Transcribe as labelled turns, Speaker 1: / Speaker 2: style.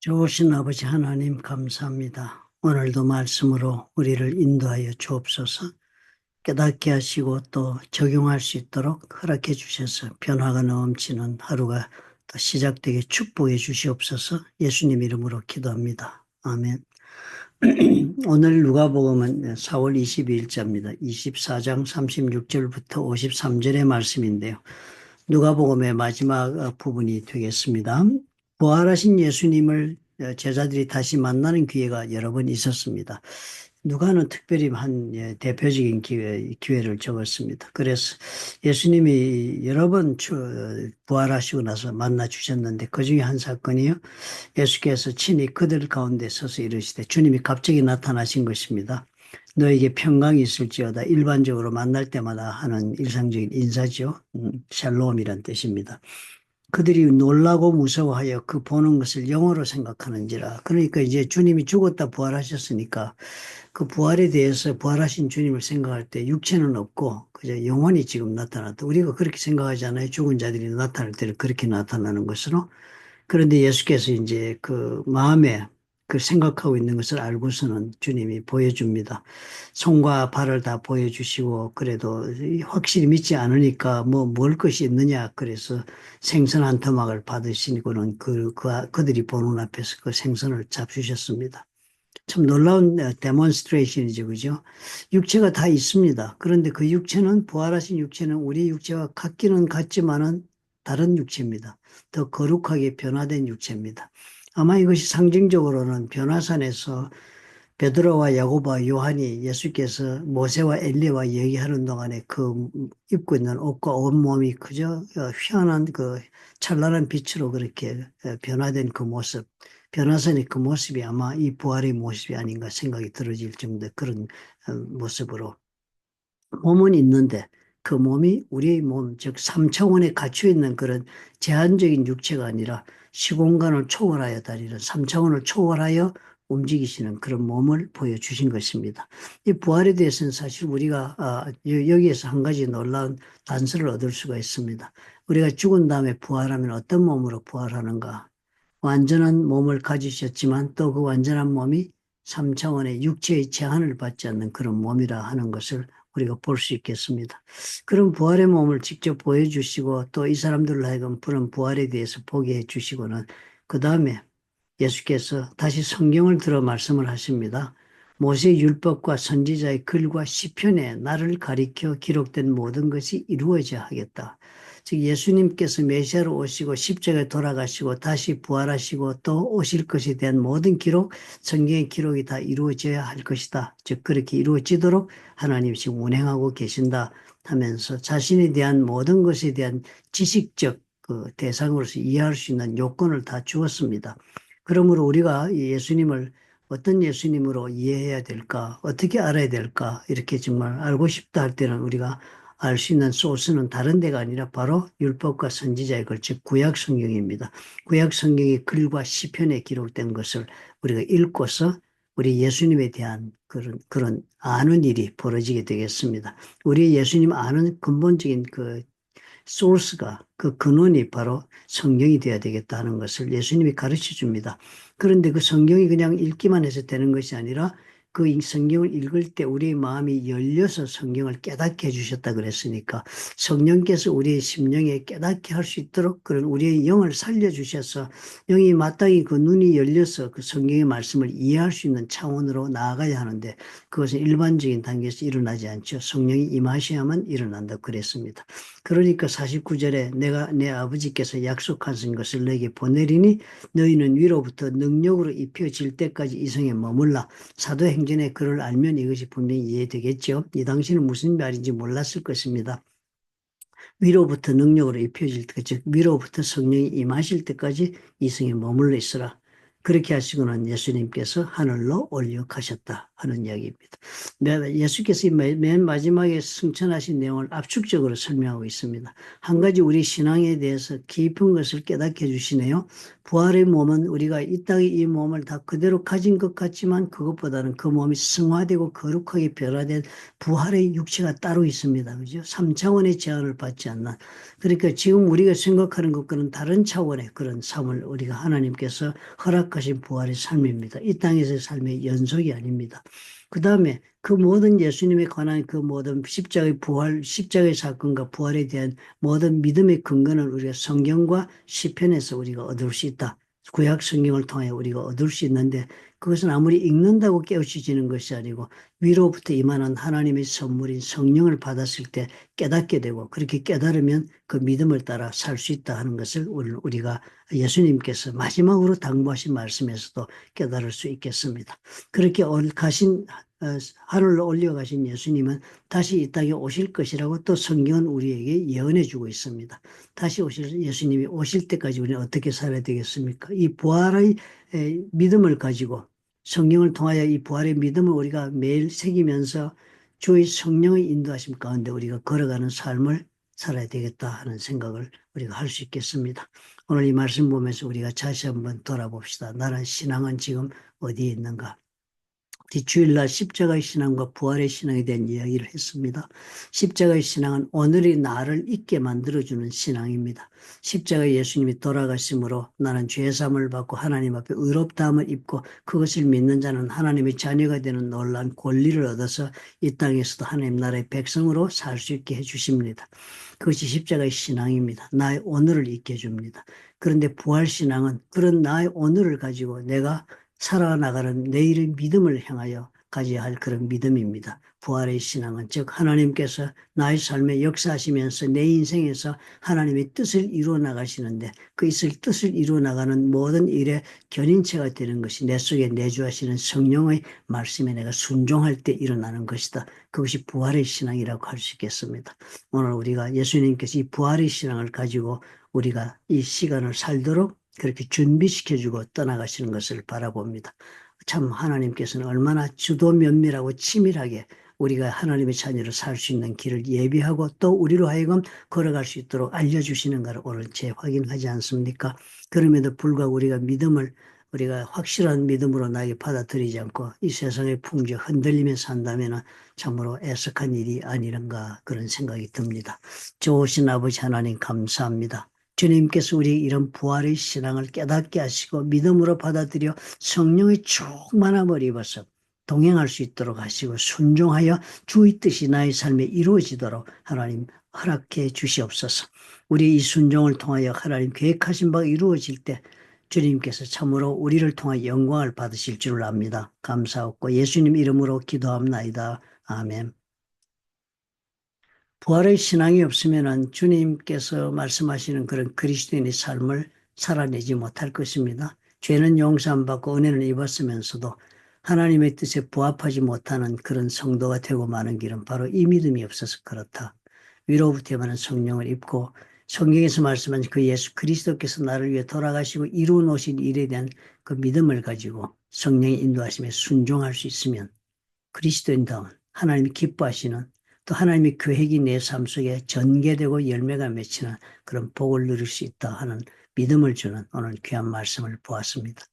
Speaker 1: 좋으신 아버지 하나님 감사합니다. 오늘도 말씀으로 우리를 인도하여 주옵소서. 깨닫게 하시고 또 적용할 수 있도록 허락해 주셔서 변화가 넘치는 하루가 또 시작되게 축복해 주시옵소서. 예수님 이름으로 기도합니다. 아멘. 오늘 누가복음은 4월 22일자입니다. 24장 36절부터 53절의 말씀인데요. 누가복음의 마지막 부분이 되겠습니다. 부활하신 예수님을 제자들이 다시 만나는 기회가 여러 번 있었습니다. 누가는 특별히 한 대표적인 기회를 적었습니다. 그래서 예수님이 여러 번 부활하시고 나서 만나 주셨는데 그중에 한 사건이요. 예수께서 친히 그들 가운데 서서 이르시되 주님이 갑자기 나타나신 것입니다. 너에게 평강이 있을지어다. 일반적으로 만날 때마다 하는 일상적인 인사죠. 샬롬이란 뜻입니다. 그들이 놀라고 무서워하여 그 보는 것을 영어로 생각하는지라. 그러니까 이제 주님이 죽었다 부활하셨으니까 그 부활에 대해서 부활하신 주님을 생각할 때 육체는 없고 그저 영혼이 지금 나타났다. 우리가 그렇게 생각하잖아요. 죽은 자들이 나타날 때를 그렇게 나타나는 것으로. 그런데 예수께서 이제 그 마음에 그 생각하고 있는 것을 알고서는 주님이 보여줍니다. 손과 발을 다 보여주시고 그래도 확실히 믿지 않으니까 뭐 먹을 것이 있느냐 그래서 생선 한 토막을 받으시고는 그들이 보는 앞에서 그 생선을 잡수셨습니다. 참 놀라운 데몬스트레이션이죠, 그죠? 육체가 다 있습니다. 그런데 그 육체는 부활하신 육체는 우리 육체와 같기는 같지만은 다른 육체입니다. 더 거룩하게 변화된 육체입니다. 아마 이것이 상징적으로는 변화산에서 베드로와 야고보와 요한이 예수께서 모세와 엘리와 얘기하는 동안에 그 입고 있는 옷과 온몸이 그저 희한한 그 찬란한 빛으로 그렇게 변화된 그 모습, 변화산의 그 모습이 아마 이 부활의 모습이 아닌가 생각이 들어질 정도의 그런 모습으로 몸은 있는데 그 몸이 우리의 몸, 즉 3차원에 갇혀 있는 그런 제한적인 육체가 아니라 시공간을 초월하여 다니는 3차원을 초월하여 움직이시는 그런 몸을 보여주신 것입니다. 이 부활에 대해서는 사실 우리가 여기에서 한 가지 놀라운 단서를 얻을 수가 있습니다. 우리가 죽은 다음에 부활하면 어떤 몸으로 부활하는가? 완전한 몸을 가지셨지만 또 그 완전한 몸이 3차원의 육체의 제한을 받지 않는 그런 몸이라 하는 것을 우리가 볼 수 있겠습니다. 그런 부활의 몸을 직접 보여주시고 또 이 사람들로 하여금 그런 부활에 대해서 보게 해주시고는 그 다음에 예수께서 다시 성경을 들어 말씀을 하십니다. 모세의 율법과 선지자의 글과 시편에 나를 가리켜 기록된 모든 것이 이루어져야 하겠다. 즉 예수님께서 메시아로 오시고 십자가에 돌아가시고 다시 부활하시고 또 오실 것에 대한 모든 기록, 성경의 기록이 다 이루어져야 할 것이다. 즉 그렇게 이루어지도록 하나님이 지금 운행하고 계신다 하면서 자신에 대한 모든 것에 대한 지식적 그 대상으로서 이해할 수 있는 요건을 다 주었습니다. 그러므로 우리가 예수님을 어떤 예수님으로 이해해야 될까, 어떻게 알아야 될까, 이렇게 정말 알고 싶다 할 때는 우리가 알 수 있는 소스는 다른 데가 아니라 바로 율법과 선지자의 글, 즉 구약 성경입니다. 구약 성경의 글과 시편에 기록된 것을 우리가 읽고서 우리 예수님에 대한 그런 아는 일이 벌어지게 되겠습니다. 우리 예수님 아는 근본적인 그 소스가 그 근원이 바로 성경이 되어야 되겠다는 것을 예수님이 가르쳐 줍니다. 그런데 그 성경이 그냥 읽기만 해서 되는 것이 아니라 그 성경을 읽을 때 우리의 마음이 열려서 성경을 깨닫게 해주셨다 그랬으니까 성령께서 우리의 심령에 깨닫게 할 수 있도록 그런 우리의 영을 살려주셔서 영이 마땅히 그 눈이 열려서 그 성경의 말씀을 이해할 수 있는 차원으로 나아가야 하는데 그것은 일반적인 단계에서 일어나지 않죠. 성령이 임하셔야만 일어난다 그랬습니다. 그러니까 49절에 내가 내 아버지께서 약속하신 것을 너에게 보내리니 너희는 위로부터 능력으로 입혀질 때까지 이 성에 머물라. 사도행전의 글을 알면 이것이 분명히 이해되겠죠. 이 당시는 무슨 말인지 몰랐을 것입니다. 위로부터 능력으로 입혀질 때까지, 즉 위로부터 성령이 임하실 때까지 이 성에 머물러 있으라. 그렇게 하시고는 예수님께서 하늘로 올려 가셨다. 하는 이야기입니다. 예수께서 맨 마지막에 승천하신 내용을 압축적으로 설명하고 있습니다. 한 가지 우리 신앙에 대해서 깊은 것을 깨닫게 해주시네요. 부활의 몸은 우리가 이 땅의 이 몸을 다 그대로 가진 것 같지만 그것보다는 그 몸이 승화되고 거룩하게 변화된 부활의 육체가 따로 있습니다. 그죠? 3차원의 제한을 받지 않는. 그러니까 지금 우리가 생각하는 것과는 다른 차원의 그런 삶을 우리가 하나님께서 허락하신 부활의 삶입니다. 이 땅에서의 삶의 연속이 아닙니다. 그 다음에 그 모든 예수님에 관한 그 모든 십자가의 부활, 십자가의 사건과 부활에 대한 모든 믿음의 근거는 우리가 성경과 시편에서 우리가 얻을 수 있다. 구약 성경을 통해 우리가 얻을 수 있는데 그것은 아무리 읽는다고 깨우쳐지는 것이 아니고 위로부터 임하는 하나님의 선물인 성령을 받았을 때 깨닫게 되고 그렇게 깨달으면 그 믿음을 따라 살 수 있다 하는 것을 우리가 예수님께서 마지막으로 당부하신 말씀에서도 깨달을 수 있겠습니다. 그렇게 하늘로 올려가신 예수님은 다시 이 땅에 오실 것이라고 또 성경은 우리에게 예언해 주고 있습니다. 다시 오실 예수님이 오실 때까지 우리는 어떻게 살아야 되겠습니까? 이 부활의 믿음을 가지고 성경을 통하여 이 부활의 믿음을 우리가 매일 새기면서 주의 성령의 인도하심 가운데 우리가 걸어가는 삶을 살아야 되겠다 하는 생각을 우리가 할 수 있겠습니다. 오늘 이 말씀 보면서 우리가 다시 한번 돌아봅시다. 나는 신앙은 지금 어디에 있는가? 주일날 십자가의 신앙과 부활의 신앙에 대한 이야기를 했습니다. 십자가의 신앙은 오늘의 나를 있게 만들어주는 신앙입니다. 십자가의 예수님이 돌아가심으로 나는 죄사함을 받고 하나님 앞에 의롭다함을 입고 그것을 믿는 자는 하나님의 자녀가 되는 놀라운 권리를 얻어서 이 땅에서도 하나님 나라의 백성으로 살 수 있게 해주십니다. 그것이 십자가의 신앙입니다. 나의 오늘을 있게 해줍니다. 그런데 부활신앙은 그런 나의 오늘을 가지고 내가 살아나가는 내일의 믿음을 향하여 가져야 할 그런 믿음입니다. 부활의 신앙은 즉 하나님께서 나의 삶에 역사하시면서 내 인생에서 하나님의 뜻을 이루어 나가시는데 그 뜻을 이루어 나가는 모든 일의 견인체가 되는 것이 내 속에 내주하시는 성령의 말씀에 내가 순종할 때 일어나는 것이다. 그것이 부활의 신앙이라고 할 수 있겠습니다. 오늘 우리가 예수님께서 이 부활의 신앙을 가지고 우리가 이 시간을 살도록 그렇게 준비시켜주고 떠나가시는 것을 바라봅니다. 참 하나님께서는 얼마나 주도 면밀하고 치밀하게 우리가 하나님의 자녀로 살 수 있는 길을 예비하고 또 우리로 하여금 걸어갈 수 있도록 알려주시는가를 오늘 재확인하지 않습니까? 그럼에도 불구하고 우리가 확실한 믿음으로 나에게 받아들이지 않고 이 세상의 풍조에 흔들리며 산다면 참으로 애석한 일이 아니란가 그런 생각이 듭니다. 좋으신 아버지 하나님 감사합니다. 주님께서 우리 이런 부활의 신앙을 깨닫게 하시고 믿음으로 받아들여 성령의 충만함을 입어서 동행할 수 있도록 하시고 순종하여 주의 뜻이 나의 삶에 이루어지도록 하나님 허락해 주시옵소서. 우리 이 순종을 통하여 하나님 계획하신 바가 이루어질 때 주님께서 참으로 우리를 통하여 영광을 받으실 줄을 압니다. 감사하고 예수님 이름으로 기도합나이다. 아멘. 부활의 신앙이 없으면 주님께서 말씀하시는 그런 그리스도인의 삶을 살아내지 못할 것입니다. 죄는 용서받고 은혜를 입었으면서도 하나님의 뜻에 부합하지 못하는 그런 성도가 되고 마는 길은 바로 이 믿음이 없어서 그렇다. 위로부터 임하는 성령을 입고 성경에서 말씀한 그 예수 그리스도께서 나를 위해 돌아가시고 이루어 놓으신 일에 대한 그 믿음을 가지고 성령의 인도하심에 순종할 수 있으면 그리스도인다운 하나님이 기뻐하시는 또 하나님의 계획이 내 삶 속에 전개되고 열매가 맺히는 그런 복을 누릴 수 있다 하는 믿음을 주는 오늘 귀한 말씀을 보았습니다.